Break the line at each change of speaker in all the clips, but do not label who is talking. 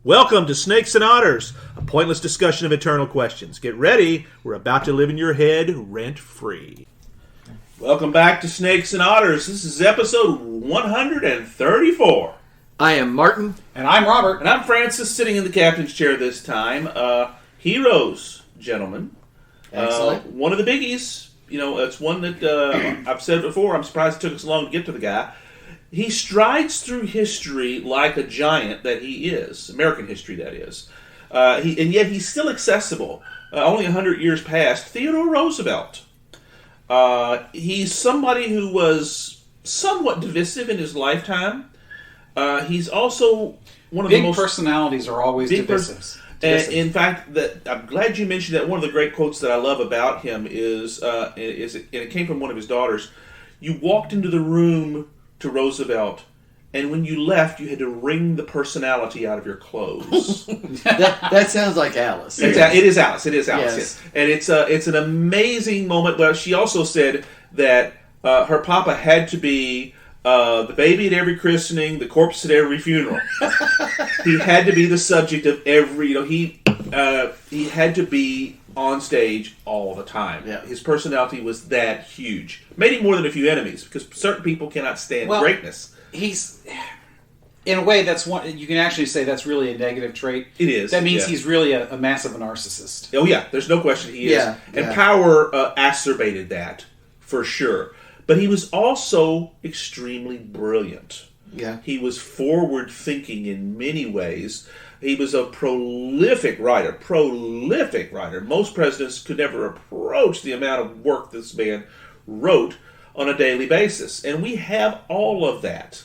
Welcome to Snakes and Otters, a pointless discussion of eternal questions. Get ready, we're about to live in your head rent-free. Welcome back to Snakes and Otters. This is episode 134.
I am Martin.
And I'm Robert.
And I'm Francis, sitting in the captain's chair this time. Heroes, gentlemen.
Excellent.
One of the biggies, it's one that I've said before, I'm surprised it took us long to get to the guy. He strides through history like a giant that he is. American history, that is. And yet he's still accessible. Only 100 years past. Theodore Roosevelt. He's somebody who was somewhat divisive in his lifetime. He's also one of the most...
Big personalities are always divisive.
And in fact, I'm glad you mentioned that. One of the great quotes that I love about him is and it came from one of his daughters. You walked into the room to Roosevelt, and when you left, you had to wring the personality out of your clothes.
that sounds like Alice.
It is Alice. It is Alice.
Yes.
And it's an amazing moment. Well, she also said that her papa had to be the baby at every christening, the corpse at every funeral. He had to be the subject of every. He had to be on stage all the time.
Yeah.
His personality was that huge. Made him more than a few enemies because certain people cannot stand greatness.
He's, in a way, that's one. You can actually say that's really a negative trait.
It is.
That means he's really a massive narcissist.
Oh yeah, there's no question he is.
Yeah,
and power acerbated that for sure. But he was also extremely brilliant.
Yeah.
He was forward-thinking in many ways. He was a prolific writer. Most presidents could never approach the amount of work this man wrote on a daily basis. And we have all of that.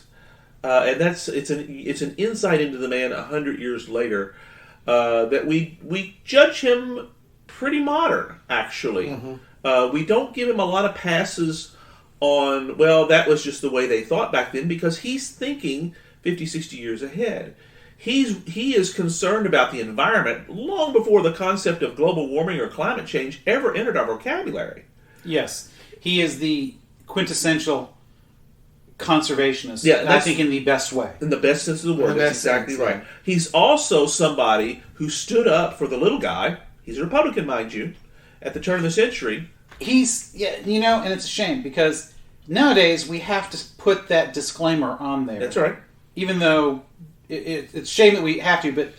And it's an insight into the man 100 years later that we judge him pretty modern, actually. Mm-hmm. We don't give him a lot of passes on, well, that was just the way they thought back then, because he's thinking 50, 60 years ahead. He is concerned about the environment long before the concept of global warming or climate change ever entered our vocabulary.
Yes. He is the quintessential conservationist.
Yeah,
I think in the best way.
In the best sense of the word, that's exactly right. He's also somebody who stood up for the little guy. He's a Republican, mind you, at the turn of the century.
And it's a shame because nowadays we have to put that disclaimer on there.
That's right.
Even though it's a shame that we have to, but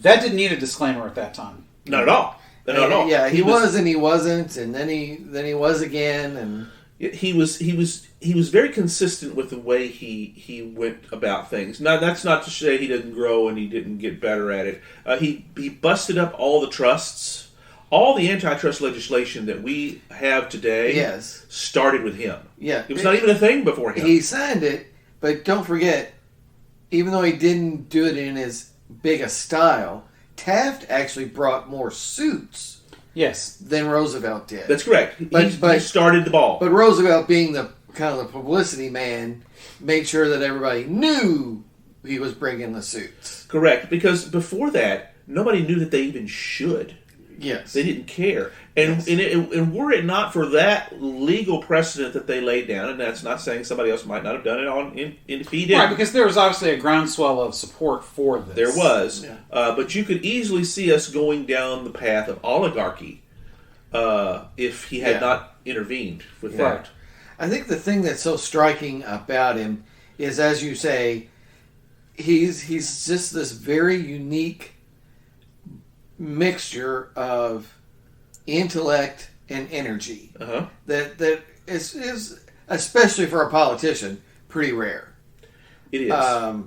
that didn't need a disclaimer at that time.
Not at all. Not at all.
Yeah, he was and he wasn't, and then he was again, and
he was very consistent with the way he went about things. Now, that's not to say he didn't grow and he didn't get better at it. He busted up all the trusts. All the antitrust legislation that we have today started with him.
Yeah.
It was not even a thing before him.
He signed it, but don't forget, even though he didn't do it in as big a style, Taft actually brought more suits than Roosevelt did.
That's correct. He started the ball.
But Roosevelt, being the kind of the publicity man, made sure that everybody knew he was bringing the suits.
Correct, because before that, nobody knew that they even should.
Yes.
They didn't care. And were it not for that legal precedent that they laid down, and that's not saying somebody else might not have done it if he did.
Right, because there was obviously a groundswell of support for this.
There was. Yeah. But you could easily see us going down the path of oligarchy if he had not intervened with that.
I think the thing that's so striking about him is, as you say, he's just this very unique mixture of intellect and energy that is especially for a politician pretty rare.
It is.
A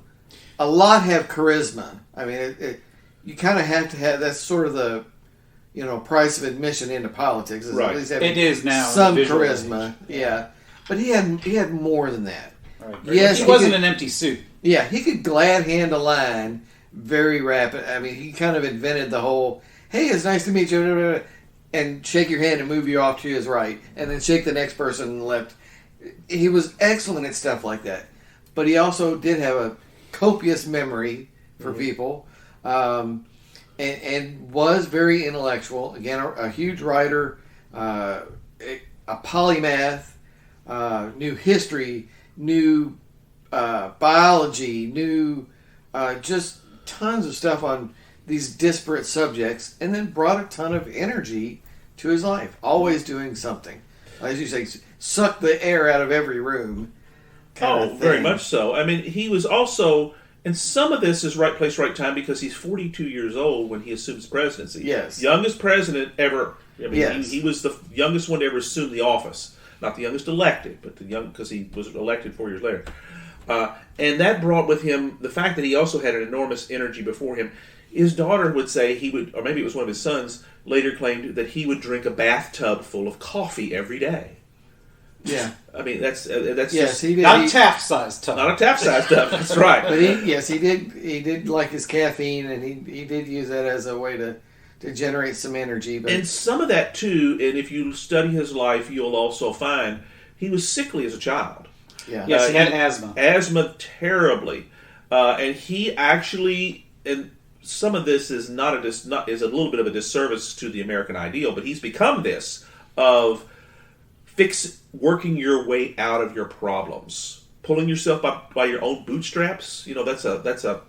lot have charisma. I mean, you kind of have to have, that's sort of the price of admission into politics.
Right.
At least
it is now
some charisma. Yeah, but he had more than that.
Right.
Yes,
he wasn't an empty suit.
Yeah, he could glad hand a line very rapid. I mean, he kind of invented the whole, hey, it's nice to meet you, and shake your hand and move you off to his right, and then shake the next person on the left. He was excellent at stuff like that. But he also did have a copious memory for people, and was very intellectual. Again, a huge writer, a polymath, knew history, knew biology, knew just tons of stuff on these disparate subjects, and then brought a ton of energy to his life. Always doing something. As you say, suck the air out of every room.
Very much so. I mean, he was also, and some of this is right place, right time, because he's 42 years old when he assumes the presidency.
Yes.
Youngest president ever. I mean,
yes.
he was the youngest one to ever assume the office. Not the youngest elected, but because he was elected 4 years later. And that brought with him the fact that he also had an enormous energy before him. His daughter would say he would, or maybe it was one of his sons, later claimed that he would drink a bathtub full of coffee every day.
Yeah.
I mean, that's
yes,
just...
he did.
Not a Taft-sized tub.
Not a Taft-sized tub, that's right.
But he did like his caffeine, and he did use that as a way to generate some energy. But...
And some of that, too, and if you study his life, you'll also find he was sickly as a child.
Yeah.
Yes, he had asthma.
Asthma terribly. And he actually... and some of this is is a little bit of a disservice to the American ideal, but he's become this of working your way out of your problems, pulling yourself up by your own bootstraps. You know, that's a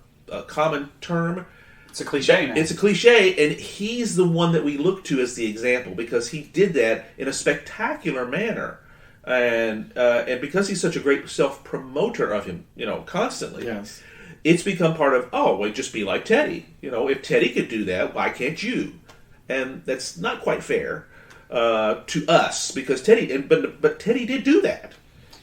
common term.
It's a cliche now.
It's a cliche, and he's the one that we look to as the example because he did that in a spectacular manner, and because he's such a great self-promoter of him, you know, constantly.
Yes.
It's become part of, just be like Teddy. You know, if Teddy could do that, why can't you? And that's not quite fair to us, because Teddy, but Teddy did do that.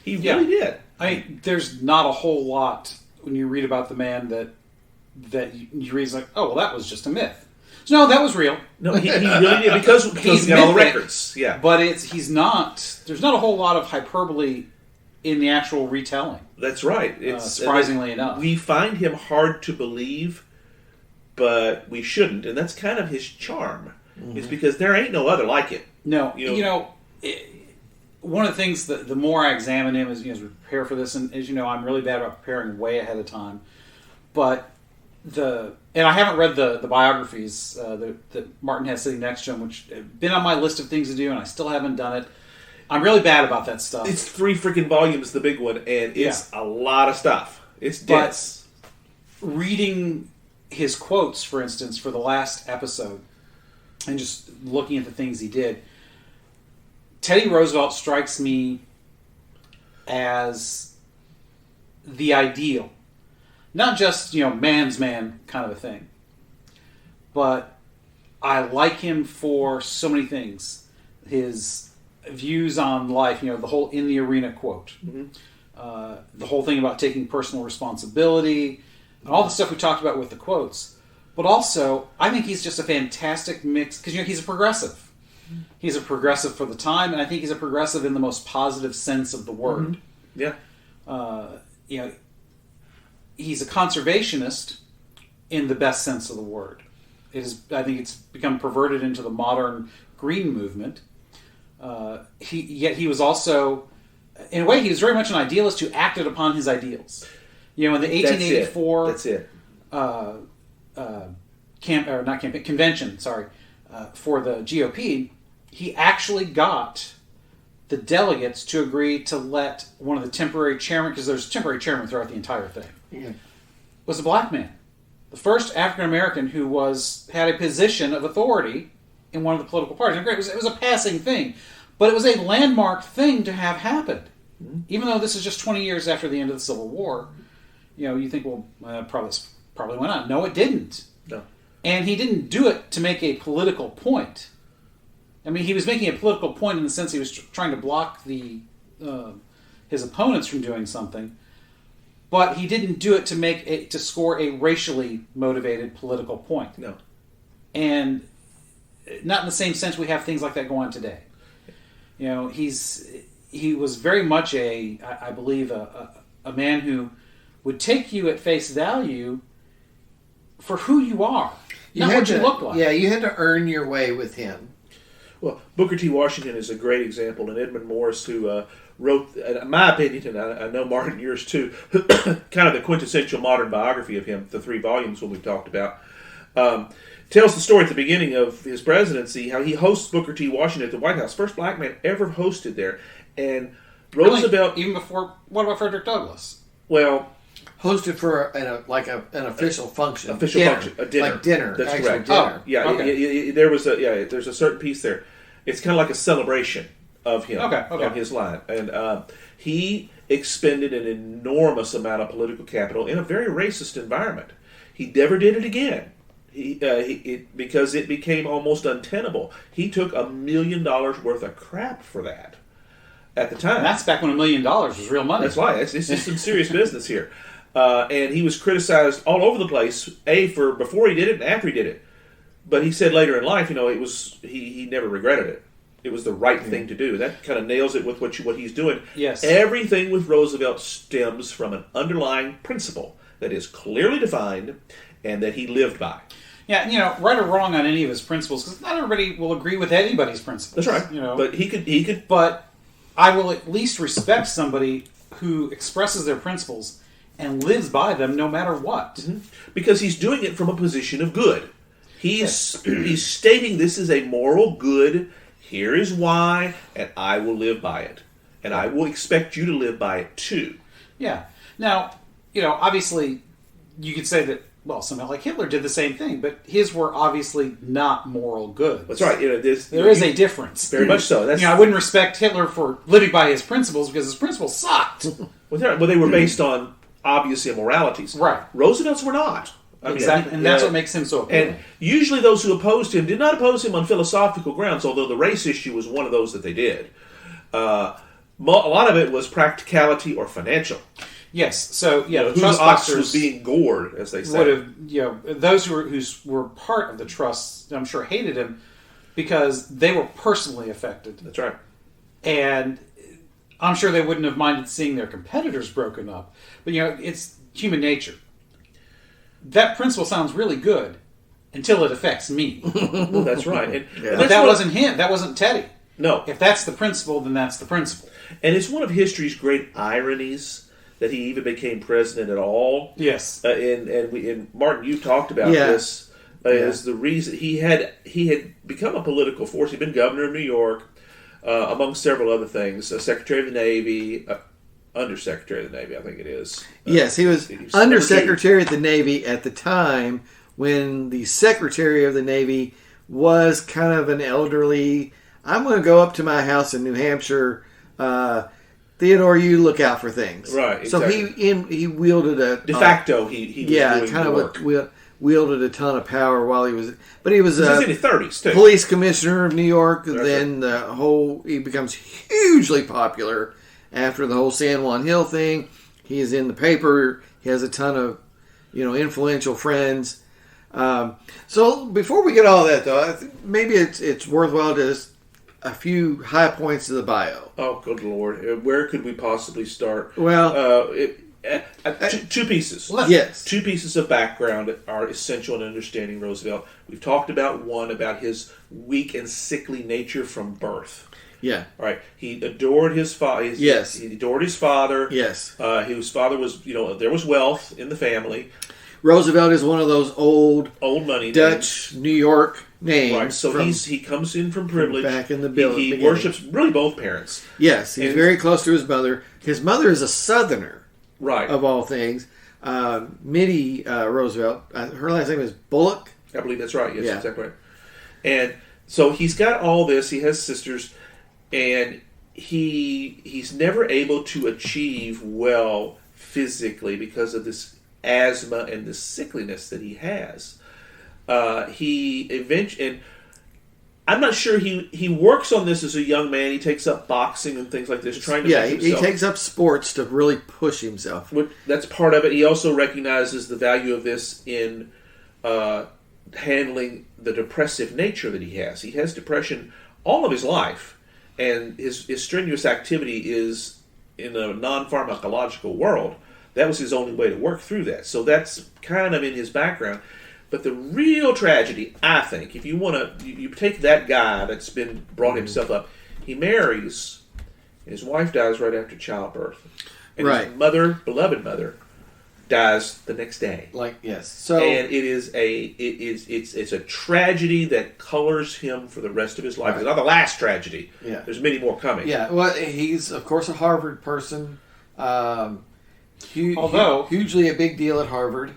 He really did.
I mean, there's not a whole lot when you read about the man that you read like, oh, well, that was just a myth. So, no, that was real.
No, he really did, because he got all the records. Yeah.
But there's not a whole lot of hyperbole in the actual retelling.
That's right. It's
surprisingly enough.
We find him hard to believe, but we shouldn't, and that's kind of his charm. Mm-hmm. It's because there ain't no other like it.
No, one of the things that the more I examine him as we prepare for this, and as you know, I'm really bad about preparing way ahead of time. But and I haven't read the biographies that Martin has sitting next to him, which have been on my list of things to do, and I still haven't done it. I'm really bad about that stuff.
It's 3 freaking volumes, the big one, and it's a lot of stuff. It's dense.
But reading his quotes, for instance, for the last episode, and just looking at the things he did, Teddy Roosevelt strikes me as the ideal. Not just, man's man kind of a thing. But I like him for so many things. His views on life, the whole in the arena quote, the whole thing about taking personal responsibility, and all the stuff we talked about with the quotes. But also, I think he's just a fantastic mix, because he's a progressive. He's a progressive for the time, and I think he's a progressive in the most positive sense of the word.
Mm-hmm. Yeah.
He's a conservationist in the best sense of the word. I think it's become perverted into the modern green movement. He was also, in a way, he was very much an idealist who acted upon his ideals. In the 1884 convention, for the GOP, he actually got the delegates to agree to let one of the temporary chairmen, because there's temporary chairman throughout the entire thing, was a black man, the first African American who had a position of authority in one of the political parties. And it was a passing thing. But it was a landmark thing to have happened. Mm-hmm. Even though this is just 20 years after the end of the Civil War, you think, probably went on. No, it didn't.
No.
And he didn't do it to make a political point. I mean, he was making a political point in the sense he was trying to block his opponents from doing something, but he didn't do it to score a racially motivated political point.
No.
And not in the same sense we have things like that go on today. He was very much I believe a man who would take you at face value for who you are, not what you look like.
Yeah, you had to earn your way with him.
Well, Booker T. Washington is a great example, and Edmund Morris, who wrote, in my opinion, and I know Martin yours too, kind of the quintessential modern biography of him, the 3 volumes when we've talked about, tells the story at the beginning of his presidency, how he hosts Booker T. Washington at the White House, first black man ever hosted there. And Roosevelt...
Really? Even before... What about Frederick Douglass?
Well,
hosted for an official function.
A dinner.
Like dinner.
That's
actual
correct.
dinner.
Yeah,
Okay.
there's a certain piece there. It's kind of like a celebration of him
Okay.
on his line. And he expended an enormous amount of political capital in a very racist environment. He never did it again. Because it became almost untenable. He took $1 million worth of crap for that at the time.
And that's back when $1 million was real money.
That's right. This is some serious business here. And he was criticized all over the place, for before he did it and after he did it. But he said later in life, it was he never regretted it. It was the right thing to do. That kind of nails it with what he's doing.
Yes.
Everything with Roosevelt stems from an underlying principle that is clearly defined and that he lived by.
Yeah, right or wrong on any of his principles, because not everybody will agree with anybody's principles.
That's right. But he could.
But I will at least respect somebody who expresses their principles and lives by them no matter what.
Mm-hmm. Because he's doing it from a position of good. He's stating this is a moral good. Here is why, and I will live by it. And I will expect you to live by it too.
Yeah. Now, obviously, you could say that, well, somebody like Hitler did the same thing, but his were obviously not moral goods.
That's right.
There is a difference.
Very much so.
I wouldn't respect Hitler for living by his principles because his principles sucked.
Well, they were based on obvious immoralities.
Right.
Roosevelt's were not.
Exactly. And that's what makes him so appealing.
And usually those who opposed him did not oppose him on philosophical grounds, although the race issue was one of those that they did. A lot of it was practicality or financial.
Yes. So, the
whose
trust
ox
busters
was being gored, as they say.
would have, those who were part of the trusts, I'm sure, hated him because they were personally affected.
That's right.
And I'm sure they wouldn't have minded seeing their competitors broken up. But, it's human nature. That principle sounds really good until it affects me.
Well, that's right.
But that wasn't him. That wasn't Teddy.
No.
If that's the principle, then that's the principle.
And it's one of history's great ironies that he even became president at all.
Yes.
And Martin, you talked about this. Is the reason he had become a political force. He'd been governor of New York, among several other things. Secretary of the Navy, Undersecretary of the Navy, I think it is.
Yes, he was Undersecretary of the Navy at the time when the Secretary of the Navy was kind of an elderly, I'm going to go up to my house in New Hampshire, Theodore, you look out for things.
Right, exactly.
So he wielded a...
De facto, he was doing
kind
the work.
Wielded a ton of power while he was... But he was
in his 30s, too.
Police commissioner of New York.
That's
then he becomes hugely popular after the whole San Juan Hill thing. He is in the paper. He has a ton of, influential friends. So before we get all that, though, I think maybe it's worthwhile to just a few high points of the bio.
Oh, good Lord. Where could we possibly start?
Well...
two pieces.
Yes.
2 pieces of background are essential in understanding Roosevelt. We've talked about one, about his weak and sickly nature from birth.
Yeah.
All right. He adored his father.
Yes.
He adored his father.
Yes.
His father was, there was wealth in the family.
Roosevelt is one of those old
money
Dutch,
names.
New York names.
Right. So he comes in from privilege.
Back in the
He worships really both parents.
Yes. He's very close to his mother. His mother is a Southerner.
Right.
Of all things. Mitty Roosevelt, her last name is Bullock.
I believe that's right. Yes, exactly right. And so he's got all this. He has sisters. And he's never able to achieve well physically because of this asthma and this sickliness that he has. He eventually... And I'm not sure he works on this as a young man. He takes up boxing and things like this, trying to make himself.
He takes up sports to really push himself.
That's part of it. He also recognizes the value of this in handling the depressive nature that he has. He has depression all of his life, and his strenuous activity is in a non-pharmacological world. That was his only way to work through that. So that's kind of in his background. But the real tragedy, I think, if you want to, you take that guy that's been brought himself up, he marries, and his wife dies right after childbirth. And his mother, beloved mother, dies the next day.
So,
and it's a tragedy that colors him for the rest of his life. Right. It's not the last tragedy. Yeah. There's many more coming.
Yeah. Well, he's of course a Harvard person.
Although
hugely a big deal at Harvard.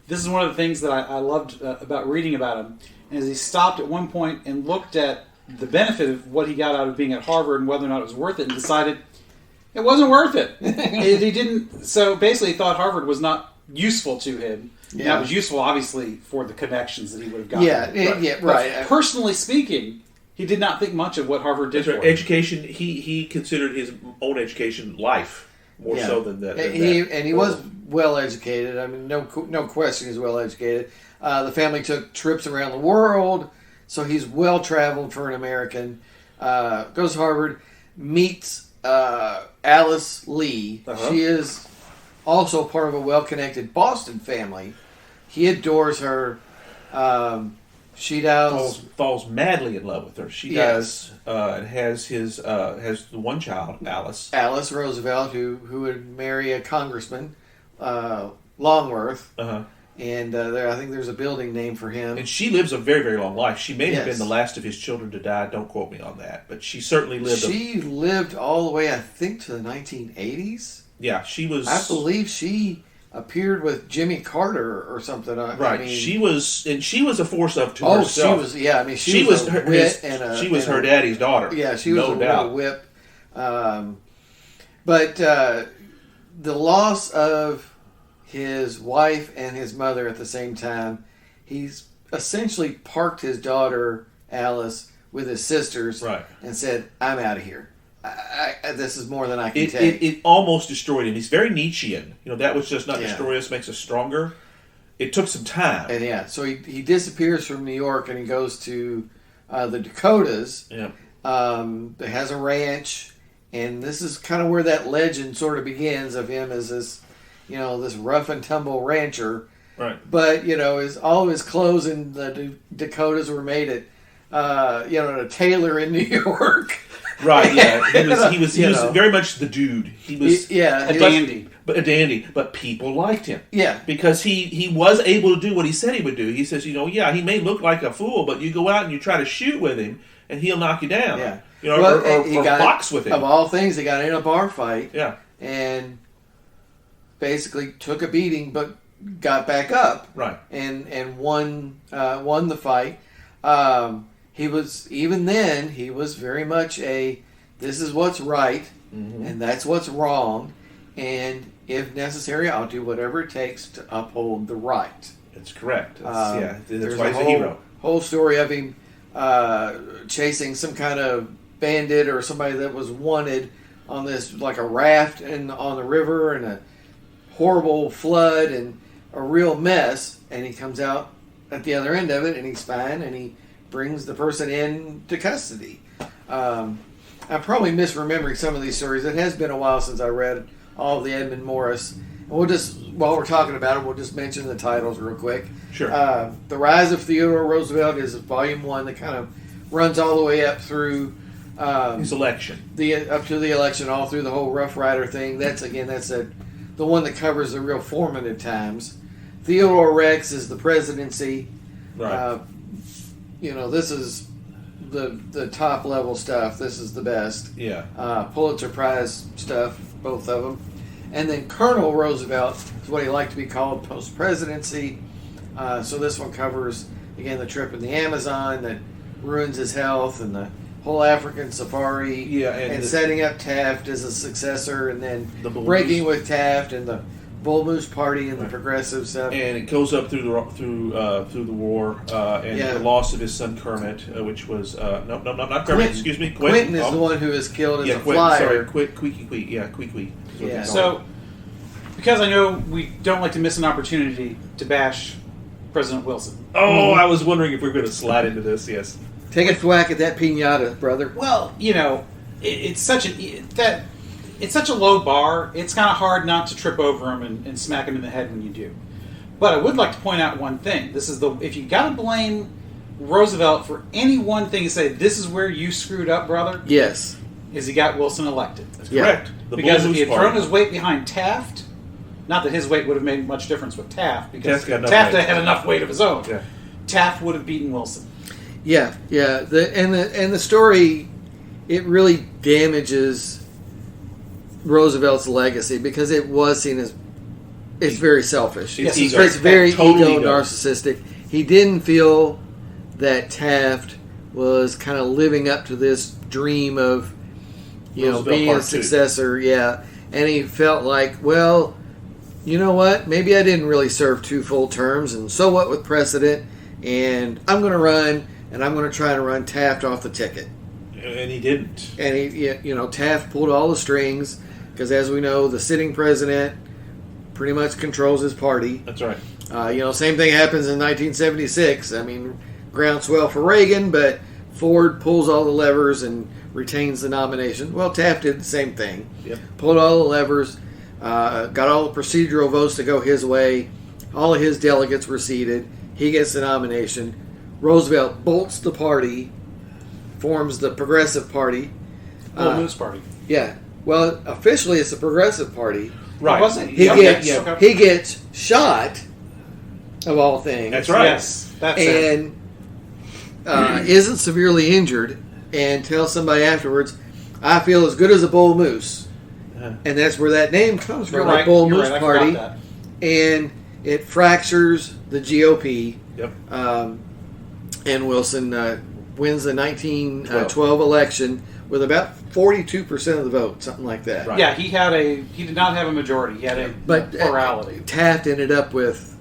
This is one of the things that I loved about reading about him, is he stopped at one point and looked at the benefit of what he got out of being at Harvard and whether or not it was worth it, and decided it wasn't worth it. He didn't. So basically, he thought Harvard was not useful to him. Yeah. That was useful, obviously, for the connections that he would have gotten.
Yeah, right.
But personally speaking, he did not think much of what Harvard did for him.
Education, he considered his own education life more so than that.
He was well educated. I mean, no question he's well educated. The family took trips around the world, so he's well traveled for an American. Goes to Harvard, meets Alice Lee. She is also part of a well-connected Boston family. He adores her. She does
falls madly in love with her. She does, and has the one child, Alice
Roosevelt, who would marry a congressman, Longworth. And I think there's a building named for him.
And she lives a very, very long life. She may have been the last of his children to die. Don't quote me on that, but she certainly lived.
She lived all the way, I think, to the 1980s.
Yeah, she was.
I believe she appeared with Jimmy Carter or something.
Right.
I mean,
she was a force of to herself.
She was. Yeah, I mean, she was a wit
she was her daddy's daughter.
Yeah, she was a real whip. But the loss of his wife and his mother at the same time, he's essentially parked his daughter Alice with his sisters, and said, "I'm out of here. This is more than I can take."
It almost destroyed him. He's very Nietzschean. That which does not destroy us makes us stronger. It took some time.
And so he disappears from New York and he goes to the Dakotas.
Yeah.
That has a ranch, and this is kind of where that legend sort of begins of him as this, this rough and tumble rancher.
Right.
But all of his clothes in the Dakotas were made at a tailor in New York.
Right, yeah. He was very much the dude. He was
a dandy.
But a dandy. But people liked him.
Yeah.
Because he was able to do what he said he would do. He says, he may look like a fool, but you go out and you try to shoot with him and he'll knock you down.
Yeah.
Or box with him.
Of all things, he got in a bar fight.
Yeah.
And basically took a beating but got back up.
Right.
And won the fight. He was very much this is what's right, and that's what's wrong, and if necessary, I'll do whatever it takes to uphold the right.
That's correct. That's
there's
why he's a hero.
Whole story of him chasing some kind of bandit or somebody that was wanted on this, like a raft on the river, and a horrible flood and a real mess, and he comes out at the other end of it, and he's fine, and he brings the person into custody. I'm probably misremembering some of these stories. It has been a while since I read all of the Edmund Morris. And we'll just, while we're talking about it, we'll just mention the titles real quick.
Sure.
The Rise of Theodore Roosevelt is Volume 1 that kind of runs all the way up through
his election.
Up to the election, all through the whole Rough Rider thing. That's the one that covers the real formative times. Theodore Rex is the presidency.
Right.
This is the top level stuff. This is the best.
Yeah.
Pulitzer Prize stuff, both of them. And then Colonel Roosevelt is what he liked to be called post-presidency. So this one covers, again, the trip in the Amazon that ruins his health, and the whole African safari.
Yeah,
and setting up Taft as a successor, and then
the
breaking with Taft, and the Bull Moose Party and the progressive stuff,
and it goes up through the war and the loss of his son Kermit, which was not Kermit.
Quentin.
Excuse me,
Quentin is the one who is killed as a
Quentin,
flyer.
Sorry, Queequeg. Yeah, Queequeg.
Yeah.
So, because I know we don't like to miss an opportunity to bash President Wilson.
Oh, I was wondering if we were going to slide into this. Yes.
Take a thwack at that piñata, brother.
Well, it's such a low bar. It's kind of hard not to trip over him and smack him in the head when you do. But I would like to point out one thing. If you got to blame Roosevelt for any one thing, to say this is where you screwed up, brother.
Yes,
is he got Wilson elected.
That's correct.
Because if he had thrown his weight behind Taft, not that his weight would have made much difference with Taft, because Taft had enough weight of his own.
Yeah.
Taft would have beaten Wilson.
Yeah. The story, it really damages Roosevelt's legacy because it was seen as it's very selfish.
It's
It's,
ego.
very
Total
ego
ego.
narcissistic. He didn't feel that Taft was kind of living up to this dream of,
Roosevelt
being a
Part Two.
successor. Yeah, and he felt like, well, you know what? Maybe I didn't really serve 2 full terms, and so what with precedent? And I'm going to run, and I'm going to try to run Taft off the ticket.
And he didn't.
And Taft pulled all the strings because, as we know, the sitting president pretty much controls his party.
That's right.
Same thing happens in 1976. I mean, groundswell for Reagan, but Ford pulls all the levers and retains the nomination. Well, Taft did the same thing.
Yep.
Pulled all the levers, got all the procedural votes to go his way. All of his delegates were seated. He gets the nomination. Roosevelt bolts the party, forms the Progressive Party.
Moose Party.
Yeah. Well, officially it's the Progressive Party.
Right. Wasn't
He
it?
he gets shot, of all things.
That's right.
Yes. That's it.
And isn't severely injured, and tells somebody afterwards, "I feel as good as a bull moose," and that's where that name comes from,
You're
the
right.
Bull
You're
Moose
right. I
Party,
forgot
and it fractures the GOP.
Yep.
And Wilson wins the 1912 election with about 42% of the vote, something like that.
Right.
Yeah, he did not have a majority. He had a
But
plurality.
Taft ended up with,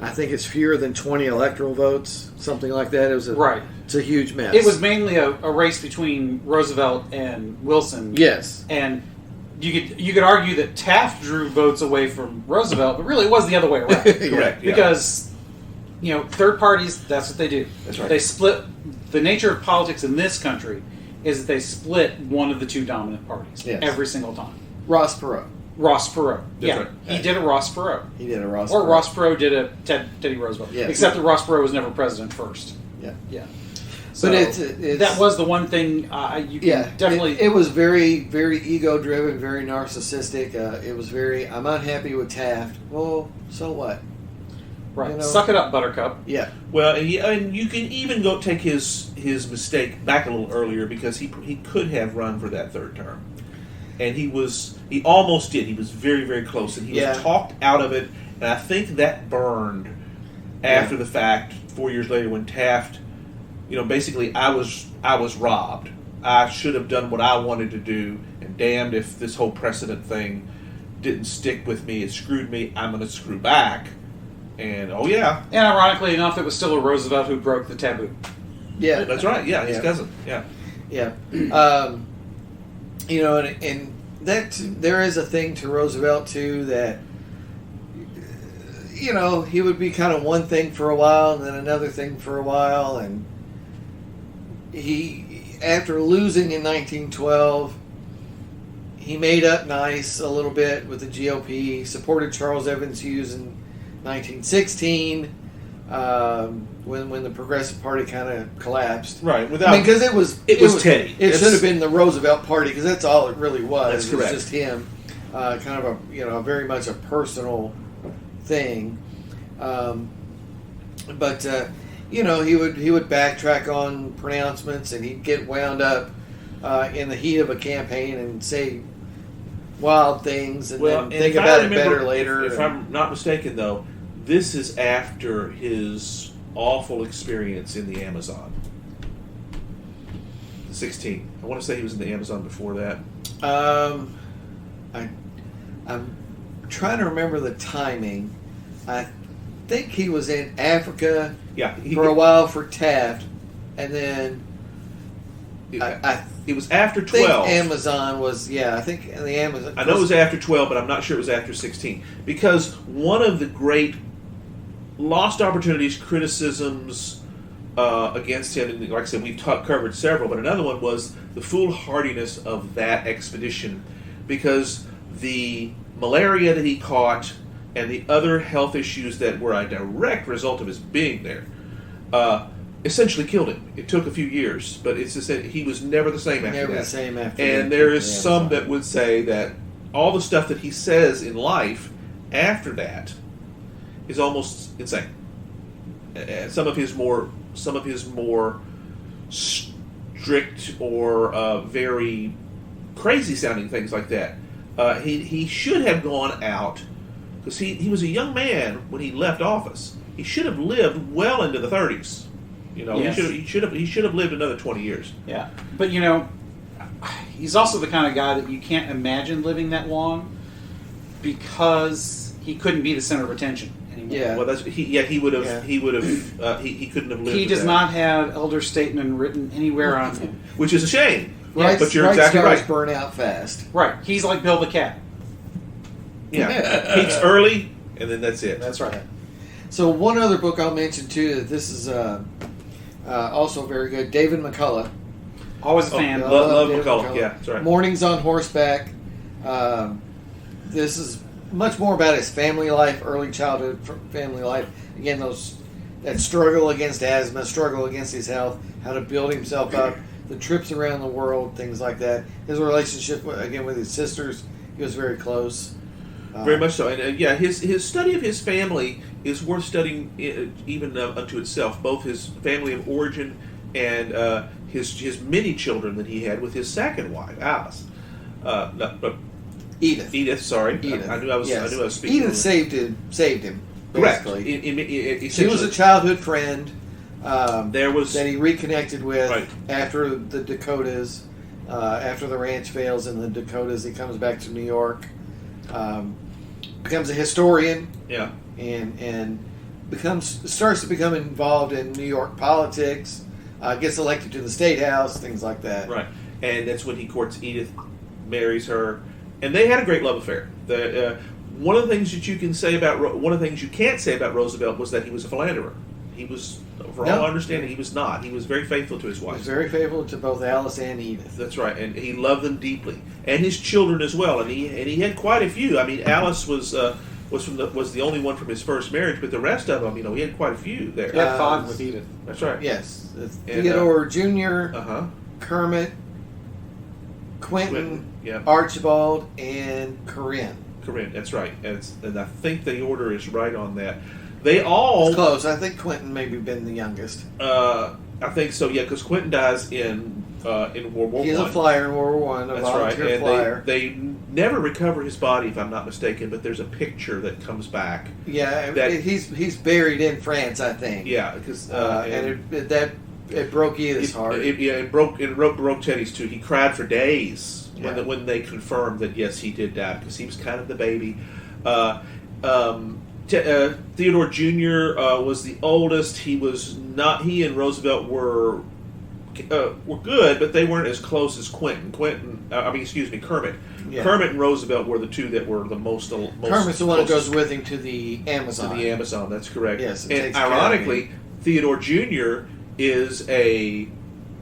I think it's fewer than 20 electoral votes, something like that. It was
Right.
It's a huge mess.
It was mainly a race between Roosevelt and Wilson.
Yes.
And you could argue that Taft drew votes away from Roosevelt, but really it was the other way around.
Correct. Yeah.
Because, third parties, that's what they do.
That's right.
They split. The nature of politics in this country is that they split one of the 2 dominant parties
Yes.
every single time.
Ross Perot.
Ross Perot.
That's
Yeah,
right.
he did a Ross Perot.
He did a Ross
Or
Perot.
Ross Perot did a Teddy Roosevelt.
Yes.
Except that Ross Perot was never president first.
Yeah.
Yeah. So
But it's
that was the one thing you can definitely...
It was very, very ego-driven, very narcissistic. It was very, I'm unhappy with Taft. Well, so what?
right. Suck it up, Buttercup.
Yeah.
Well, and you can even go take his mistake back a little earlier because he could have run for that 3rd term, and he almost did. He was very, very close, and he was talked out of it. And I think that burned after the fact 4 years later when Taft, basically I was robbed. I should have done what I wanted to do, and damned if this whole precedent thing didn't stick with me. It screwed me. I'm going to screw back. And
And ironically enough, it was still a Roosevelt who broke the taboo.
Yeah.
that's right. Yeah, his cousin. Yeah.
Yeah. And that there is a thing to Roosevelt too that he would be kind of one thing for a while and then another thing for a while, and he, after losing in 1912, he made up nice a little bit with the GOP. He supported Charles Evans Hughes in 1916 when the Progressive Party kind of collapsed.
Right.
Because it was
Teddy.
It should have been the Roosevelt Party because that's all it really was.
That's
It was
correct.
just him, kind of a very much a personal thing. But he would backtrack on pronouncements, and he'd get wound up in the heat of a campaign and say wild things, and then think about it better later.
If I'm not mistaken, though, this is after his awful experience in the Amazon. 16. I want to say he was in the Amazon before that.
I'm trying to remember the timing. I think he was in Africa for a while for Taft, and then
it was after
I think
12.
Amazon was, I think in the Amazon.
I know it was after 12, but I'm not sure it was after 16. Because one of the great lost opportunities, criticisms against him, and like I said, we've covered several, but another one was the foolhardiness of that expedition, because the malaria that he caught and the other health issues that were a direct result of his being there essentially killed him. It took a few years, but it's just that he was never the same after that.
The same after.
And there is some that would say that all the stuff that he says in life after that is almost insane. Some of his more strict or very crazy sounding things like that He should have gone out because he was a young man when he left office. He should have lived well into the 30s.
Yes.
He should have lived another 20 years.
Yeah, but he's also the kind of guy that you can't imagine living that long because he couldn't be the center of attention anymore.
Yeah.
Well, he would have.
Yeah.
He would have. He couldn't have lived.
He
with
does
that.
not have elder statesman written anywhere on him.
Which is a shame.
Right,
but you're
right
exactly
stars
right.
burn out fast.
Right, he's like Bill the Cat.
Yeah, peaks early, and then that's it.
That's right.
So one other book I'll mention too. That this is also very good. David McCullough.
Always a fan.
Love
David
McCullough. Yeah, that's right.
Mornings on Horseback. This is much more about his family life, early childhood family life. Again, that struggle against asthma, struggle against his health, how to build himself up, the trips around the world, things like that. His relationship with his sisters, he was very close.
Very much so, and his study of his family is worth studying even unto itself. Both his family of origin and his many children that he had with his second wife, Alice.
Edith.
Sorry,
Edith.
I knew I was speaking.
Edith saved him.
Correct.
Basically. She was a childhood friend.
There was
that he reconnected with
right.
after the Dakotas, after the ranch fails in the Dakotas. He comes back to New York, becomes a historian, and starts to become involved in New York politics. Gets elected to the state house, things like that.
Right, and that's when he courts Edith, marries her, and they had a great love affair. One of the things that you can say about one of the things you can't say about Roosevelt was that he was a philanderer. He was, for all understanding, he was not. He was very faithful to his wife.
He was very faithful to both Alice and Edith.
That's right, and he loved them deeply, and his children as well. And he had quite a few. I mean, Alice was the only one from his first marriage, but the rest of them, he had quite a few there.
He had 5 with Edith.
That's right.
Yes, Theodore Jr., Kermit, Quentin, Archibald, and Corinne.
Corinne, that's right, and I think the order is right on that. They all
it's close. I think Quentin maybe been the youngest.
I think so. Yeah, because Quentin dies in World War I.
He's a flyer in World War I.
That's right. And
flyer.
They never recover his body, if I'm not mistaken. But there's a picture that comes back.
Yeah, he's buried in France, I think.
Yeah, because
and it broke Edith's heart.
It broke Teddy's too. He cried for days when they confirmed that yes, he did die because he was kind of the baby. Theodore Jr. Was the oldest. He was not. He and Roosevelt were good, but they weren't as close as Quentin. Kermit. Yeah. Kermit and Roosevelt were the two that were the most.
Kermit's the one that goes with him to the Amazon.
That's correct.
Yes,
and ironically, Theodore Jr. is a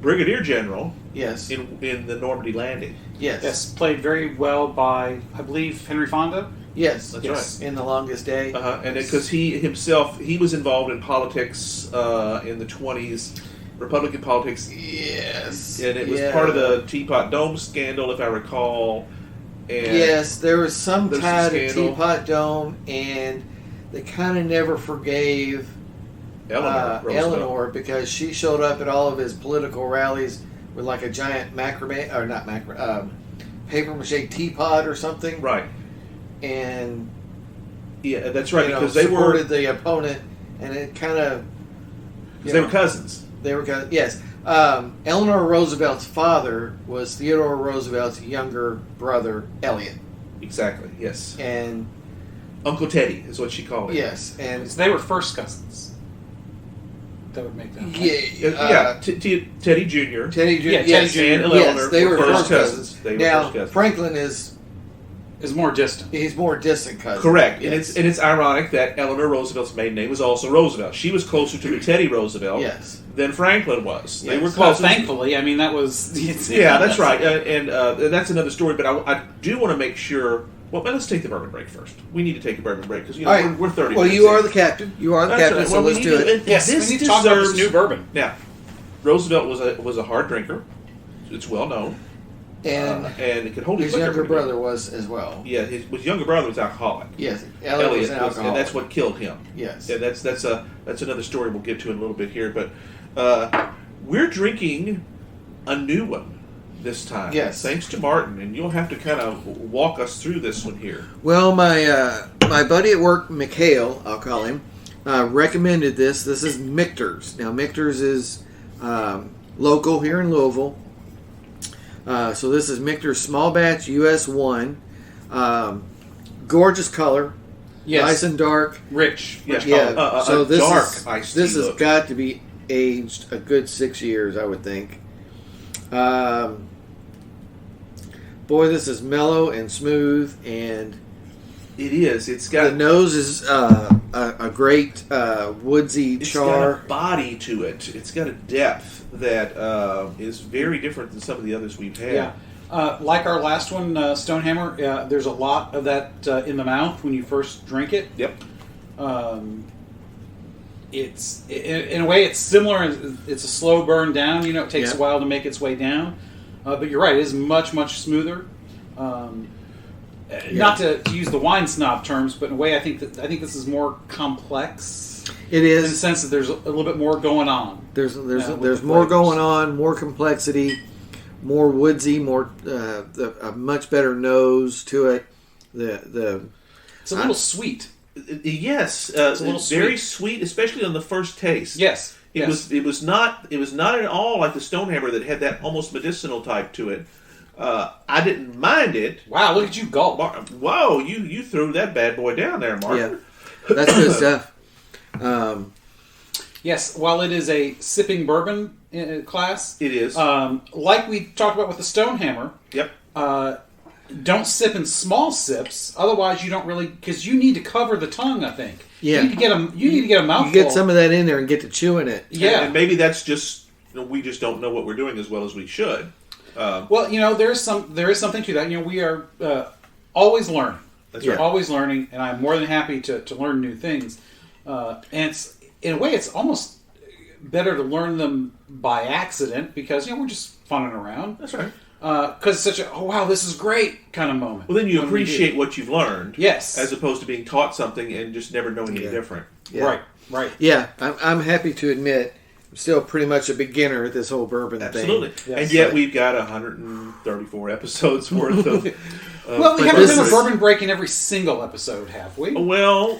brigadier general.
Yes.
In the Normandy landing.
Yes.
Played very well by, I believe, Henry Fonda.
Yes,
that's right.
In The Longest Day.
And because he was involved in politics in the 20s, Republican politics.
Yes.
And it was part of the Teapot Dome scandal, if I recall. And
yes, there was some tie to Teapot Dome, and they kind of never forgave Eleanor because she showed up at all of his political rallies with like a giant paper mache teapot or something.
Right.
And
yeah, that's right, because
they supported the opponent, and it kind of
they were cousins.
They were cousins. Yes. Eleanor Roosevelt's father was Theodore Roosevelt's younger brother, Elliot.
Exactly. Yes.
And
Uncle Teddy is what she called him.
Yes, and
so they were first cousins. That would make them.
Teddy Jr.
Teddy Jr.
Yes,
and Eleanor
they were
first cousins.
Now Franklin is
more distant.
He's more distant cousin.
Correct, yes. and it's ironic that Eleanor Roosevelt's maiden name was also Roosevelt. She was closer to Teddy Roosevelt than Franklin was. They were close.
Well, thankfully, I mean that was.
Yeah, that's right, and that's another story. But I do want to make sure. Well, let's take the bourbon break first. We need to take a bourbon break because we're 30
Well,
minutes
you are
in.
the captain. You are the captain,
right.
so let's do it.
Yes, we need to talk about this new bourbon.
Now, Roosevelt was a hard drinker. It's well known.
And
it could hold
his younger brother was as well.
Yeah, his younger brother was alcoholic.
Yes, Elliot was an alcoholic.
And that's what killed him.
Yes.
And that's another story we'll get to in a little bit here. But we're drinking a new one. this time.
Yes.
Thanks to Martin, and you'll have to kind of walk us through this one here.
Well, my buddy at work, Mikhail, I'll call him, recommended this. This is Michter's. Now, Michter's is local here in Louisville. So this is Michter's Small Batch US 1. Gorgeous color.
Yes.
Nice and dark.
Rich.
Yeah.
So this
dark
is,
iced
this
tea
has
look.
got to be aged a good 6 years, I would think. Boy, this is mellow and smooth, and
It is. It's
the
got
nose is a great woodsy
it's
char.
got a body to it. It's got a depth that is very different than some of the others we've had.
Yeah. Like our last one, Stonehammer, there's a lot of that in the mouth when you first drink it.
Yep.
It's in a way it's similar. It's a slow burn down. It takes
Yeah.
a while to make its way down. But you're right; it is much smoother. Not to use the wine snob terms, but in a way, I think this is more complex.
It
In the
is.
sense that there's a little bit more going on.
There's
with
there's
the
more
flavors.
going on, more complexity, more woodsy, more a much better nose to it.
It's a little sweet.
Yes,
a little
very sweet, especially on the first taste.
Yes.
It was not at all like the Stonehammer that had that almost medicinal type to it. I didn't mind it.
Wow! Look at you gulp.
Whoa, you threw that bad boy down there, Mark.
Yeah, that's good stuff.
Yes, while it is a sipping bourbon class,
It is.
like we talked about with the Stonehammer,
Yep.
don't sip in small sips. Otherwise, you don't really because you need to cover the tongue. I think.
Yeah.
You need to get a mouthful.
You get some of that in there and get to chewing it.
Yeah.
And maybe that's just we just don't know what we're doing as well as we should.
Well, there is something to that. We are always learning.
That's
We're
right.
always learning, and I'm more than happy to learn new things. And it's in a way, it's almost better to learn them by accident because we're just funning around.
That's right.
Because it's such a wow, this is great kind of moment.
Well, then you
when we do.
appreciate what you've learned.
Yes.
As opposed to being taught something and just never knowing any
Yeah.
different.
Yeah.
Right.
Yeah, I'm happy to admit I'm still pretty much a beginner at this whole bourbon
Absolutely.
thing.
Yes.
And yet we've got 134 episodes worth of.
Well, we
but
haven't
this
done a
is-
bourbon break in every single episode, have we?
Well,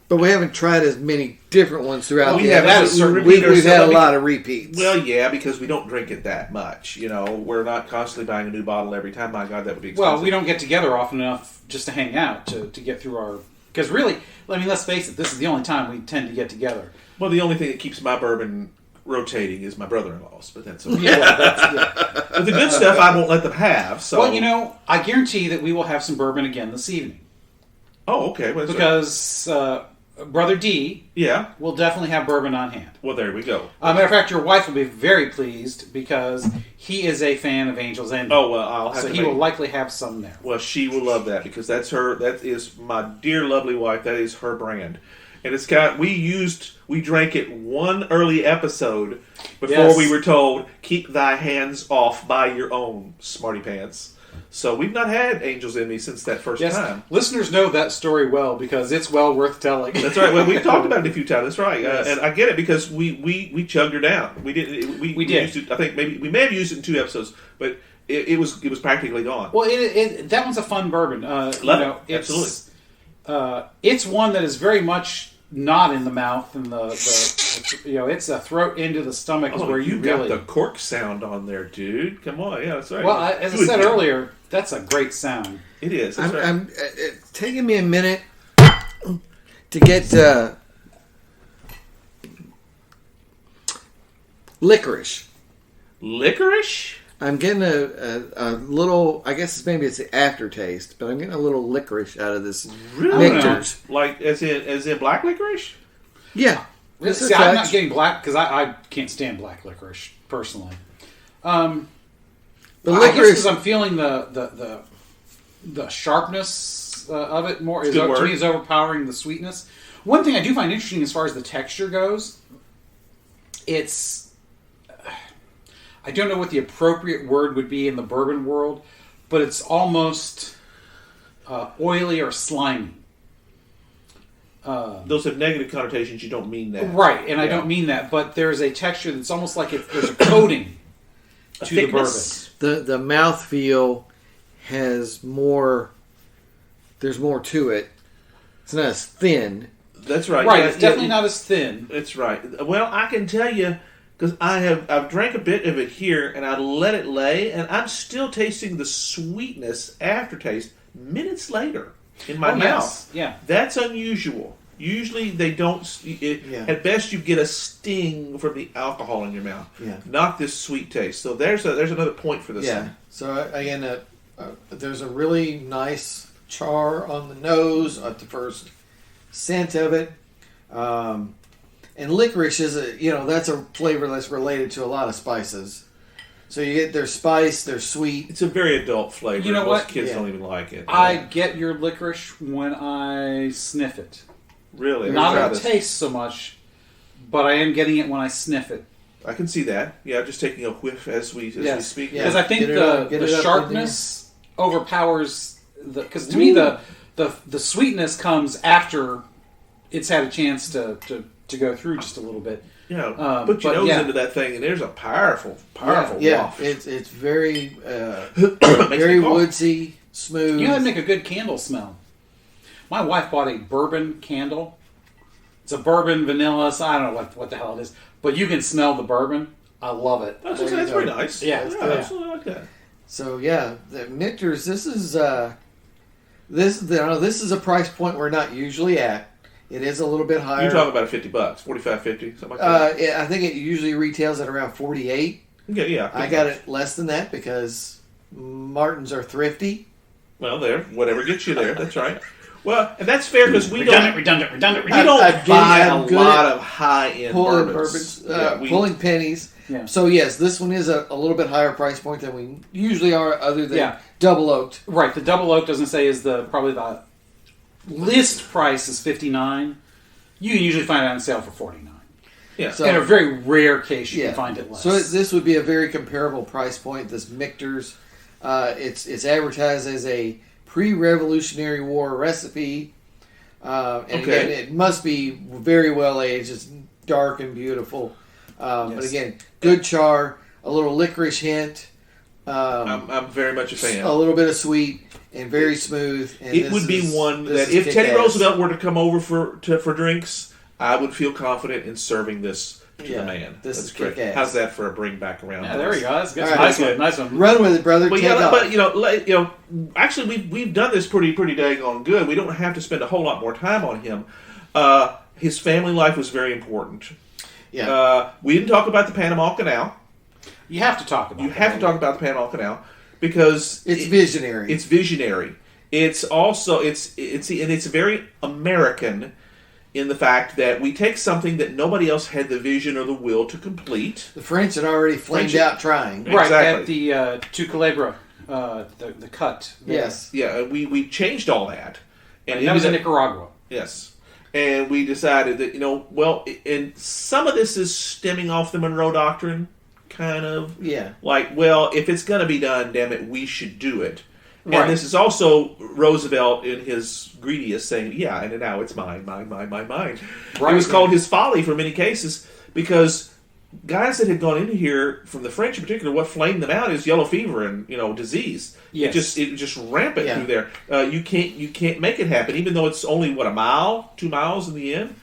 But we haven't tried as many different ones throughout
we
the
have
episode.
that.
We've had a lot of repeats.
Well, yeah, because we don't drink it that much. We're not constantly buying a new bottle every time. My God, that would be expensive.
Well, we don't get together often enough just to hang out to get through our. Because really, let's face it, this is the only time we tend to get together.
Well, the only thing that keeps my bourbon rotating is my brother-in-law's, but that's okay.
Yeah.
But the good stuff I won't let them have. So.
Well, I guarantee that we will have some bourbon again this evening.
Oh, okay. Well,
Because Brother D
yeah.
will definitely have bourbon on hand.
Well, there we go.
Matter of fact, your wife will be very pleased because he is a fan of Angel's Envy.
Oh, well, I'll have
so
to
he
make-
will likely have some there.
Well, she will love that because that's her. That is my dear, lovely wife. That is her brand, and it's got. We drank it one early episode before
Yes.
we were told, "Keep thy hands off by your own, smarty pants." So we've not had Angels in Me since that first
Yes,
time.
listeners know that story well because it's well worth telling.
That's right. Well, we've talked about it a few times. That's right,
Yes.
and I get it because we chugged her down. We didn't. We
did.
Used it, I think maybe we may have used it in 2 episodes, but it was practically gone.
Well, that one's a fun bourbon.
Love it.
It's, it's one that is very much not in the mouth, and it's a throat into the stomach is where you
got
really.
the cork sound on there, dude. Come on, yeah, that's right.
Well, as I
Good
said
deal.
earlier, that's a great sound.
It is. That's right.
I'm it's taking me a minute to get licorice.
Licorice?
I'm getting a little. I guess maybe it's the aftertaste, but I'm getting a little licorice out of this
Really?
Michter's.
Like as in black licorice?
Yeah, just a
See, I'm not
touch.
getting black because I can't stand black licorice personally.
The
I guess
licorice.
because I'm feeling the sharpness of it more.
Good word.
To me, is overpowering the sweetness. One thing I do find interesting as far as the texture goes, it's. I don't know what the appropriate word would be in the bourbon world, but it's almost oily or slimy.
Those have negative connotations. You don't mean that.
Right, and I
Yeah.
don't mean that, but there's a texture that's almost like there's a coating to the bourbon.
thickness?
the mouthfeel has more. There's more to it. It's not as thin.
That's right.
Right,
Yeah,
it's definitely not as thin.
That's right. Well, I can tell you because I've drank a bit of it here, and I let it lay, and I'm still tasting the sweetness aftertaste minutes later in my mouth.
Yes. Yeah.
That's unusual. Usually they don't. At best, you get a sting from the alcohol in your mouth.
Yeah.
Not this sweet taste. So there's another point for this.
Yeah.
One.
So again, there's a really nice char on the nose at the first scent of it. And licorice is that's a flavor that's related to a lot of spices. So you get their spice, their sweet.
It's a very adult flavor.
You know
Most
what?
kids don't even like it.
I get your licorice when I sniff it.
Really?
Not in taste so much, but I am getting it when I sniff it.
I can see that. Yeah, just taking a whiff as we speak.
Because
Yeah.
I think
Get
the
it up
sharpness overpowers the. Because to me the sweetness comes after it's had a chance to go through just a little bit.
Yeah, put your nose into that thing, and there's a powerful waft.
It's very
Makes
very
me cough.
woodsy, smooth.
You know, that'd make a good candle smell. My wife bought a bourbon candle. It's a bourbon vanilla. So I don't know what the hell it is, but you can smell the bourbon. I love it.
That's very nice.
Yeah,
I absolutely like that.
So the Michter's. This is a price point we're not usually at. It is a little bit higher.
You're talking about $50, 45, 50, something like that.
I think it usually retails at around 48.
Yeah.
I got it less than that because Martins are thrifty.
Well, whatever gets you there. That's right. Well, and that's fair because we
redundant.
We don't buy a lot of high-end
pulling
bourbons.
pulling pennies.
Yeah.
So yes, this one is a little bit higher price point than we usually are, other than double oaked.
Right. The double oak doesn't say is probably the list price is $59. You can usually find it on sale for $49.
Yeah.
So, in a very rare case, you can find it less.
So this would be a very comparable price point. This Michter's, it's advertised as a pre-Revolutionary War recipe, and again, it must be very well aged. It's dark and beautiful, but again, good char, a little licorice hint.
I'm very much a fan.
A little bit of sweet and very smooth. And
it would be one that if Teddy Roosevelt were to come over for drinks, I would feel confident in serving this to the man.
This
That's
is
great.
kick-ass.
How's that for a bring back around?
Yeah, there we go. That's good.
All right,
Nice one.
Run with it, brother.
But actually, we've done this pretty daggone good. We don't have to spend a whole lot more time on him. His family life was very important.
Yeah.
We didn't talk about the Panama Canal.
You have to talk about.
You have to talk about the Panama Canal because
it's visionary.
It's visionary. It's also it's very American in the fact that we take something that nobody else had the vision or the will to complete.
The French had already flamed out trying.
Right,
exactly.
at the Tucalebre, the cut.
Yes.
Yeah, we changed all that.
And that was in Nicaragua.
Yes. And we decided that, and some of this is stemming off the Monroe Doctrine, kind of.
Yeah.
Like, well, if it's going to be done, damn it, we should do it.
Right.
And this is also Roosevelt in his greediest saying, yeah, and now it's mine. Right. It was called his folly for many cases because guys that had gone into here, from the French in particular, what flamed them out is yellow fever and disease.
Yes.
It just rampant through there. You can't make it happen, even though it's only 2 miles in the end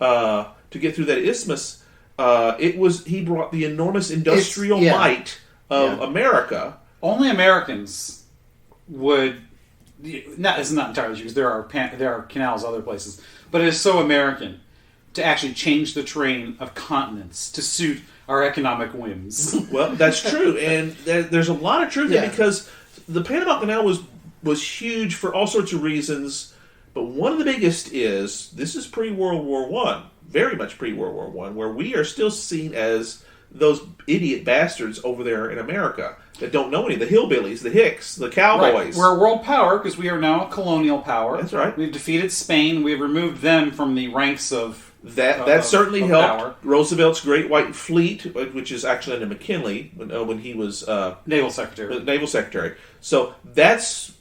to get through that isthmus. He brought the enormous industrial might of America.
Only Americans would. It's not entirely true because there are canals other places, but it is so American to actually change the train of continents to suit our economic whims.
Well, that's true, and there's a lot of truth in it because the Panama Canal was huge for all sorts of reasons, but one of the biggest is this is pre-World War I, very much pre-World War I, where we are still seen as those idiot bastards over there in America that don't know any, the hillbillies, the hicks, the cowboys.
Right. We're a world power because we are now a colonial power.
That's right.
We've defeated Spain. We've removed them from the ranks of
that certainly helped.
Power.
Roosevelt's Great White Fleet, which is actually under McKinley when he was
Naval Secretary.
So that's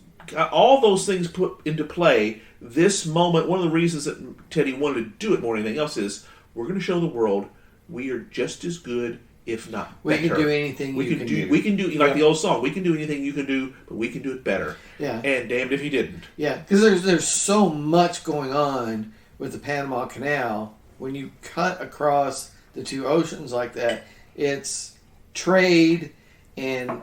all those things put into play. This moment, one of the reasons that Teddy wanted to do it more than anything else is we're going to show the world we are just as good, if not
We
better.
can do anything
We
you
can
can
do.
do.
We can do like the old song. We can do anything you can do, but we can do it better.
Yeah.
And damned if you didn't.
Yeah, because there's so much going on with the Panama Canal. When you cut across the two oceans like that, it's trade and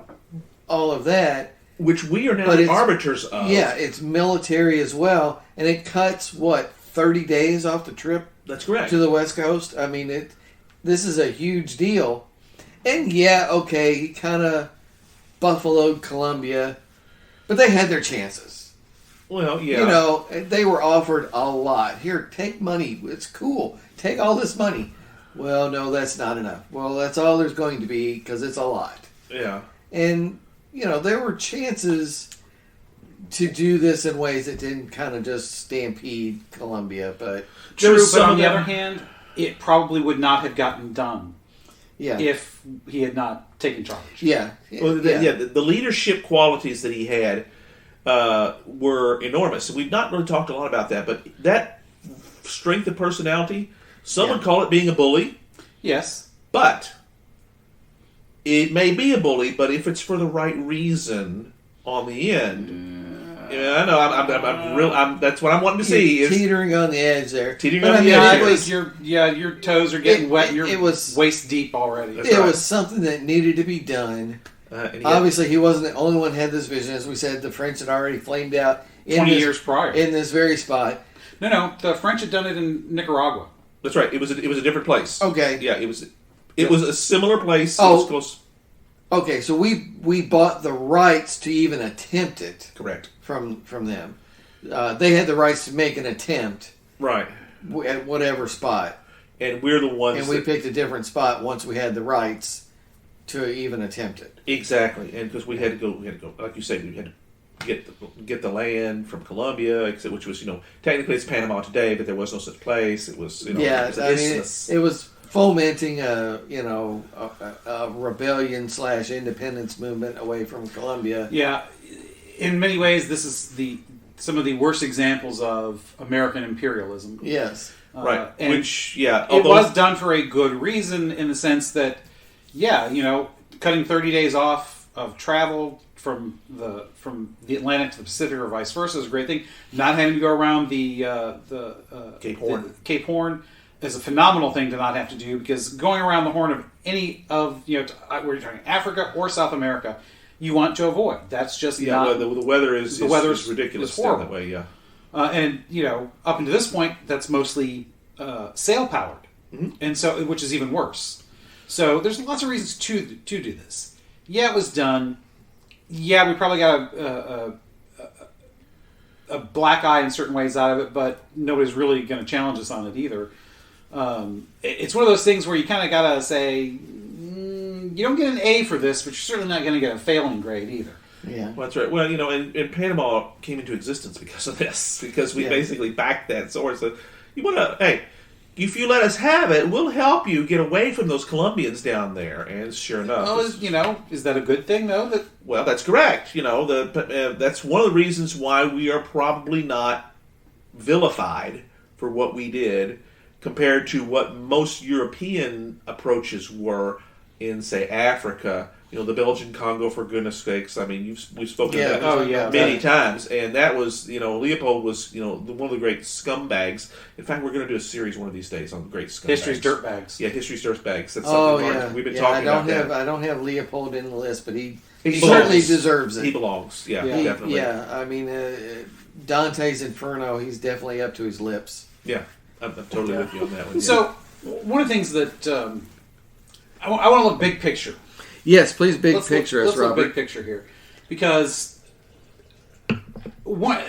all of that.
Which we are now
But
the
it's-
arbiters of.
Yeah, it's military as well, and it cuts 30 days off the trip
That's correct.
to the West Coast. I mean, this is a huge deal. And yeah, okay, he kind of buffaloed Colombia, but they had their chances.
Well, yeah.
You know, they were offered a lot. Here, take money. It's cool. Take all this money. Well, no, that's not enough. Well, that's all there's going to be because it's a lot.
Yeah.
And, you know, there were chances to do this in ways that didn't kind of just stampede Colombia, but
True,
was
but
some
on the
of
other
them-
hand, it probably would not have gotten done
yeah.
if he had not taken charge.
Yeah.
Well, the leadership qualities that he had were enormous. We've not really talked a lot about that, but that strength of personality, some would call it being a bully,
Yes.
but it may be a bully, but if it's for the right reason on the end. Yeah, I know. I'm that's what I'm wanting to see.
You're
Is
teetering on the edge there.
Teetering
But
on
I
the
mean,
edge.
it was,
Your toes are getting wet. And you're
it was-
waist deep already.
That's
it
right.
was something that needed to be done.
and he had-
Obviously, he wasn't the only one who had this vision. As we said, the French had already flamed out
20 years prior.
in this very spot.
No, the French had done it in Nicaragua.
that's right. It was a different place.
Okay.
Yeah, it was a similar place.
Oh.
It was close.
Okay, so we bought the rights to even attempt it
Correct.
from them. They had the rights to make an attempt
Right.
at whatever spot,
And we're the ones.
and we
that-
picked a different spot once we had the rights to even attempt it.
Exactly, and because we had to go, like you said, we had to get the land from Colombia, which was, technically it's Panama today, but there was no such place. It was, it
Yeah,
was an
I mean,
isthmus.
it was fomenting a rebellion / independence movement away from Colombia.
Yeah, in many ways, this is some of the worst examples of American imperialism.
Yes.
Right,
and
which, yeah,
it was done for a good reason in the sense that, cutting 30 days off of travel from the Atlantic to the Pacific or vice versa is a great thing. Not having to go around the
Cape Horn.
the Cape Horn is a phenomenal thing to not have to do, because going around the Horn of any of we're talking Africa or South America, you want to avoid. That's just not.
the weather is ridiculous
is
down
horrible.
that way. Yeah,
And up until this point, that's mostly sail powered, and so which is even worse. So there's lots of reasons to do this. Yeah, it was done. Yeah, we probably got a black eye in certain ways out of it, but nobody's really going to challenge us on it either. It's one of those things where you kind of got to say, you don't get an A for this, but you're certainly not going to get a failing grade either.
Yeah.
well, that's right. Well, and Panama came into existence because of this, because we
Yeah.
basically backed that sword. So you want to, hey, if you let us have it, we'll help you get away from those Colombians down there. And sure enough,
Well, is that a good thing though?
well, that's correct. That's one of the reasons why we are probably not vilified for what we did compared to what most European approaches were in, say, Africa. The Belgian Congo, for goodness sakes. I mean, we've spoken
Yeah,
about this
yeah.
many times, and that was, Leopold was, one of the great scumbags. In fact, we're going to do a series one of these days on great scumbags.
History's dirtbags.
Yeah, history's dirtbags. That's
Oh
something
yeah.
we've been
Yeah,
talking about.
I don't have Leopold in the list, but he
He
certainly
belongs.
deserves it.
He belongs. Yeah,
Yeah.
definitely.
Yeah, I mean, Dante's Inferno, he's definitely up to his lips.
Yeah, I'm totally with you on that one. Yeah.
So one of the things that I want to look big picture.
Yes, please, big
Let's
picture
look,
us,
let's look
Robert.
big picture here, because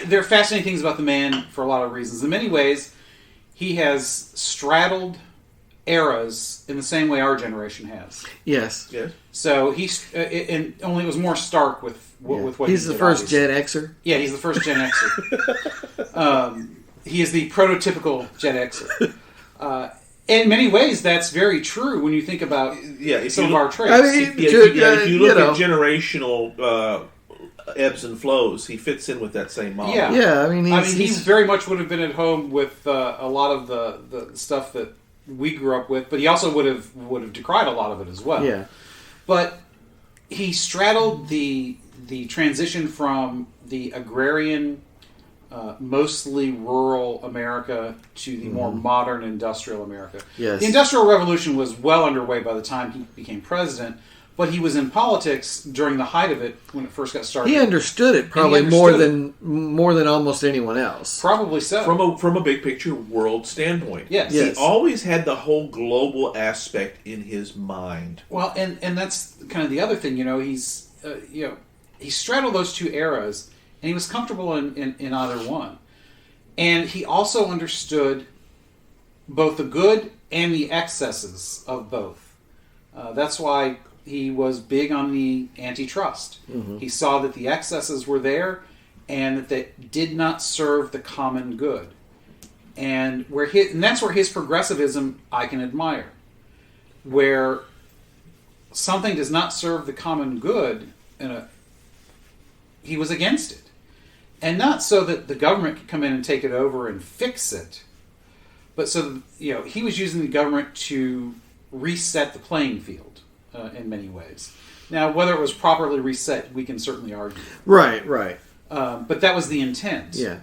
there are fascinating things about the man for a lot of reasons. In many ways, he has straddled eras in the same way our generation has.
Yes.
yes.
So and only it was more stark with what
He's
he
the
did,
first
obviously.
Gen Xer.
Yeah, he's the first Gen Xer. He is the prototypical Gen Xer. In many ways, that's very true when you think about
If
some
you
of
look-
our traits.
I mean,
if you look
you know.
at generational ebbs and flows, he fits in with that same model.
Yeah.
Yeah, I mean,
he very much would have been at home with a lot of the stuff that we grew up with, but he also would have decried a lot of it as well.
Yeah.
But he straddled the transition from the agrarian, mostly rural America to the more modern industrial America.
Yes.
The Industrial Revolution was well underway by the time he became president, but he was in politics during the height of it when it first got started.
He understood it probably more than almost anyone else.
Probably so.
From a big picture world standpoint.
Yes.
He always had the whole global aspect in his mind.
Well, and that's kind of the other thing, he's he straddled those two eras, and he was comfortable in either one. And he also understood both the good and the excesses of both. That's why he was big on the antitrust. Mm-hmm. He saw that the excesses were there and that they did not serve the common good. And that's where his progressivism I can admire. Where something does not serve the common good, he was against it. And not so that the government could come in and take it over and fix it, but so that, he was using the government to reset the playing field in many ways. Now, whether it was properly reset, we can certainly argue.
Right.
But that was the intent.
Yeah.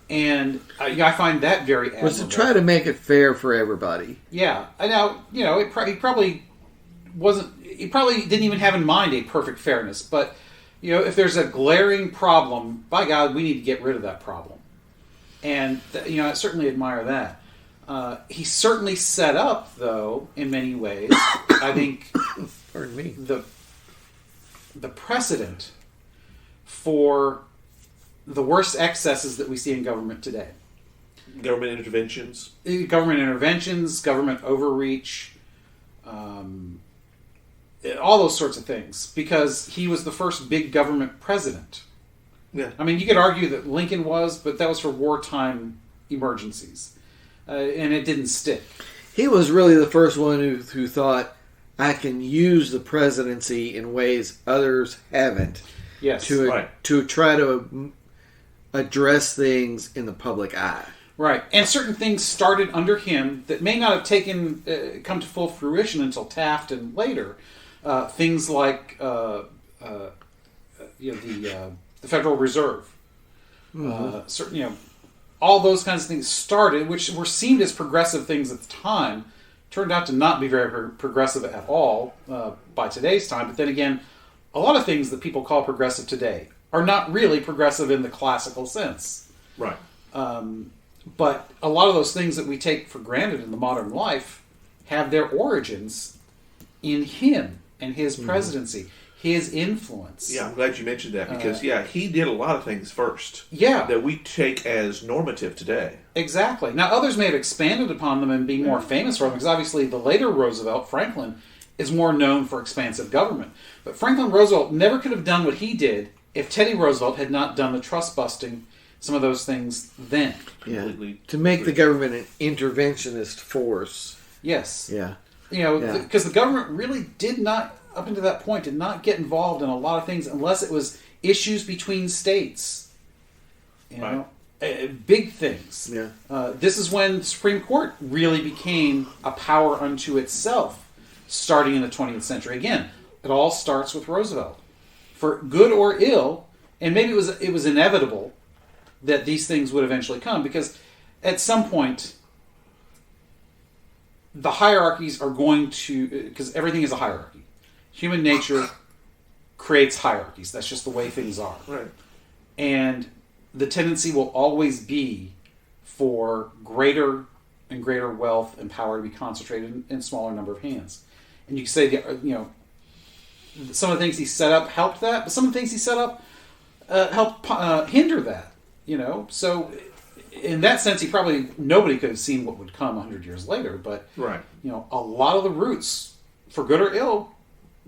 And I find that very admirable.
Was to try to make it fair for everybody.
Yeah. Now, he probably wasn't. He probably didn't even have in mind a perfect fairness. But if there's a glaring problem, by God, we need to get rid of that problem. And I certainly admire that. He certainly set up, though, in many ways, I think,
pardon me,
the precedent for the worst excesses that we see in government today.
Government interventions,
government overreach, all those sorts of things, because he was the first big government president.
Yeah.
I mean, you could argue that Lincoln was, but that was for wartime emergencies. And it didn't stick.
He was really the first one who thought, I can use the presidency in ways others haven't.
Yes.
To try to address things in the public eye.
Right. And certain things started under him that may not have come to full fruition until Taft and later. Things like the Federal Reserve. Certain, all those kinds of things started, which were seen as progressive things at the time, turned out to not be very progressive at all by today's time. But then again, a lot of things that people call progressive today are not really progressive in the classical sense.
Right.
But a lot of those things that we take for granted in the modern life have their origins in him and his presidency. His influence.
Yeah, I'm glad you mentioned that because, he did a lot of things first.
Yeah.
That we take as normative today.
Exactly. Now, others may have expanded upon them and be more famous for them because obviously the later Roosevelt, Franklin, is more known for expansive government. But Franklin Roosevelt never could have done what he did if Teddy Roosevelt had not done the trust busting, some of those things then.
Yeah. To make the government an interventionist force.
Yes.
Yeah.
Because the government really did not, up until that point, did not get involved in a lot of things unless it was issues between states. Big things.
Yeah.
This is when the Supreme Court really became a power unto itself, starting in the 20th century. Again, it all starts with Roosevelt. For good or ill, and maybe it was inevitable that these things would eventually come, because at some point the hierarchies are going to, because everything is a hierarchy. Human nature creates hierarchies. That's just the way things are.
Right.
And the tendency will always be for greater and greater wealth and power to be concentrated in a smaller number of hands. And you can say, some of the things he set up helped that, but some of the things he set up helped hinder that. So in that sense, nobody could have seen what would come 100 years later. But
right.
A lot of the roots, for good or ill,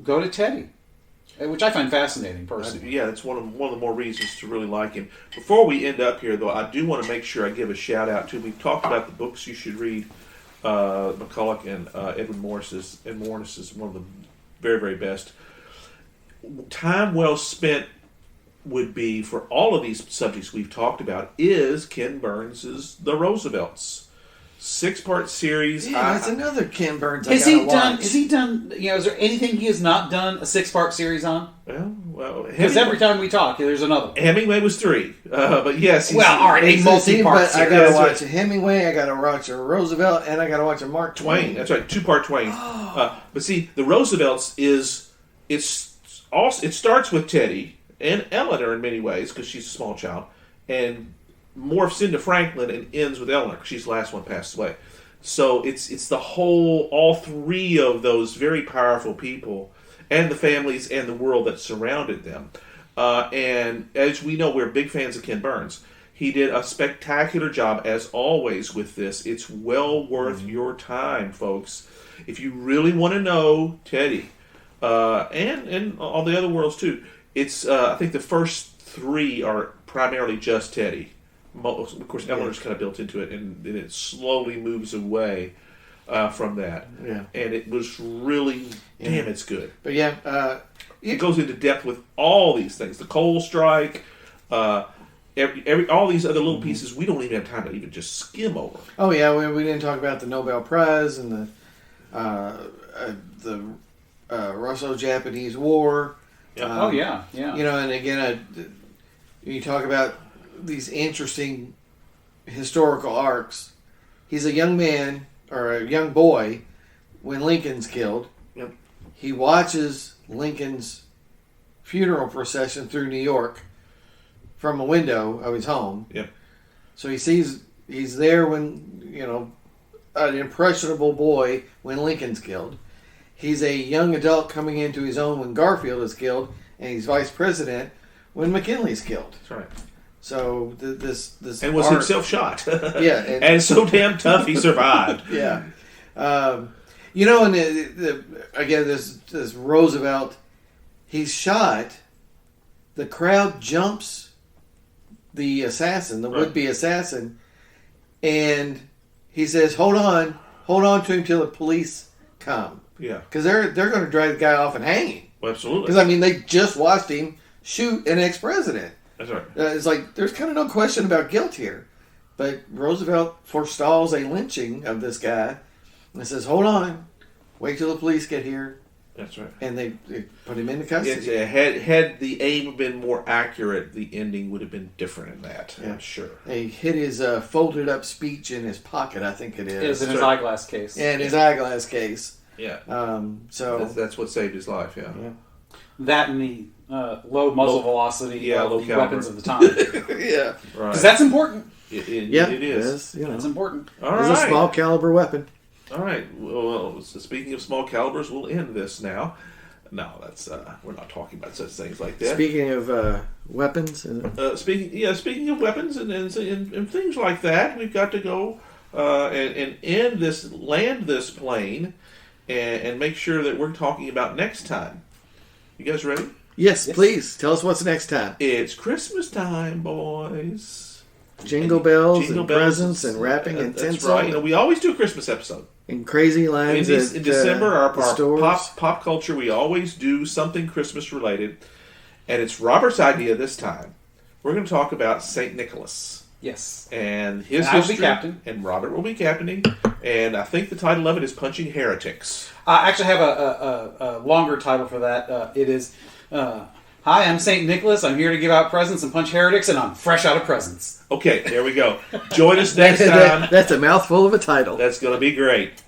go to Teddy, which I find fascinating personally.
Yeah, that's one of the more reasons to really like him. Before we end up here, though, I do want to make sure I give a shout out to. We've talked about the books you should read. McCulloch and Edwin Morris is one of the very, very best. Time well spent would be, for all of these subjects we've talked about, is Ken Burns's The Roosevelts. 6-part series.
Yeah, that's another Ken Burns.
Has he done? Is there anything he has not done a 6-part series on?
Well,
because every time we talk, there's another.
Hemingway was 3, but yes.
Well, all right, a multi-part series.
I got to watch a Hemingway, I got to watch a Roosevelt, and I got to watch a Mark Twain.
That's right, 2-part Twain. But see, the Roosevelts it starts with Teddy and Eleanor in many ways because she's a small child, and morphs into Franklin and ends with Eleanor because she's the last one passed away. So it's the whole, all 3 of those very powerful people and the families and the world that surrounded them. And as we know, we're big fans of Ken Burns. He did a spectacular job, as always, with this. It's well worth your time, folks. If you really want to know Teddy, and all the other worlds too, it's I think the first 3 are primarily just Teddy. Of course, Eleanor's kind of built into it, and it slowly moves away from that.
Yeah. And
it was really, damn, it's good.
But yeah,
it goes into depth with all these things. The coal strike, all these other little pieces we don't even have time to even just skim over.
Oh yeah, we didn't talk about the Nobel Prize and the Russo-Japanese War.
Yeah.
And again, you talk about these interesting historical arcs. He's a young man or a young boy when Lincoln's killed.
Yep.
He watches Lincoln's funeral procession through New York from a window of his home.
Yep.
So he's there when, an impressionable boy when Lincoln's killed. He's a young adult coming into his own when Garfield is killed, and he's vice president when McKinley's killed.
That's right.
So this
and was himself shot.
Yeah,
and so damn tough he survived.
Yeah, and again this Roosevelt, he's shot. The crowd jumps the assassin, the would-be assassin, and he says, "Hold on to him till the police come."
Yeah,
because they're going to drag the guy off and hang him.
Well, absolutely.
Because they just watched him shoot an ex-president.
That's right.
It's like there's kind of no question about guilt here, but Roosevelt forestalls a lynching of this guy and says, "Hold on, wait till the police get here."
That's right.
And they put him into custody.
Had the aim been more accurate, the ending would have been different in that.
Yeah.
I'm sure.
He hid his folded up speech in his pocket, I think it is.
It is in his eyeglass case.
Yeah, in his eyeglass case.
Yeah.
So
that's what saved his life. Yeah.
That and the low muzzle velocity of
low
the
caliber
weapons of the time.
Yeah.
Right.
Because that's important.
It is.
That's important.
All
it's
right.
a small caliber weapon.
All right. Well, so speaking of small calibers, we'll end this now. No, that's we're not talking about such things like that.
Speaking of weapons,
speaking of weapons and things like that, we've got to go and land this plane and make sure that we're talking about next time. You guys ready?
Yes, please tell us what's next time.
It's Christmas time, boys.
Jingle bells and presents and wrapping and tinsel.
That's right. We always do a Christmas episode.
And crazy lines
in December, our
stores.
pop culture, we always do something Christmas related. And it's Robert's idea this time. We're going to talk about St. Nicholas.
Yes.
And his
I'll
history.
be captain.
And Robert will be captaining. And I think the title of it is Punching Heretics.
I actually have a longer title for that. It is, Hi, I'm St. Nicholas. I'm here to give out presents and punch heretics, and I'm fresh out of presents.
Okay, there we go. Join us next time.
That's a mouthful of a title.
That's going to be great.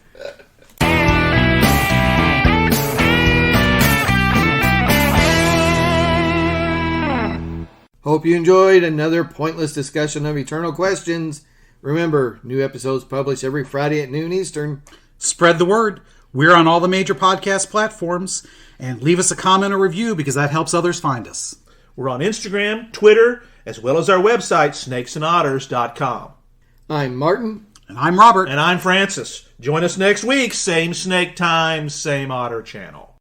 Hope you enjoyed another pointless discussion of eternal questions. Remember, new episodes published every Friday at noon Eastern.
Spread the word. We're on all the major podcast platforms. And leave us a comment or review because that helps others find us.
We're on Instagram, Twitter, as well as our website, snakesandotters.com.
I'm Martin.
And I'm Robert.
And I'm Francis. Join us next week. Same snake time, same otter channel.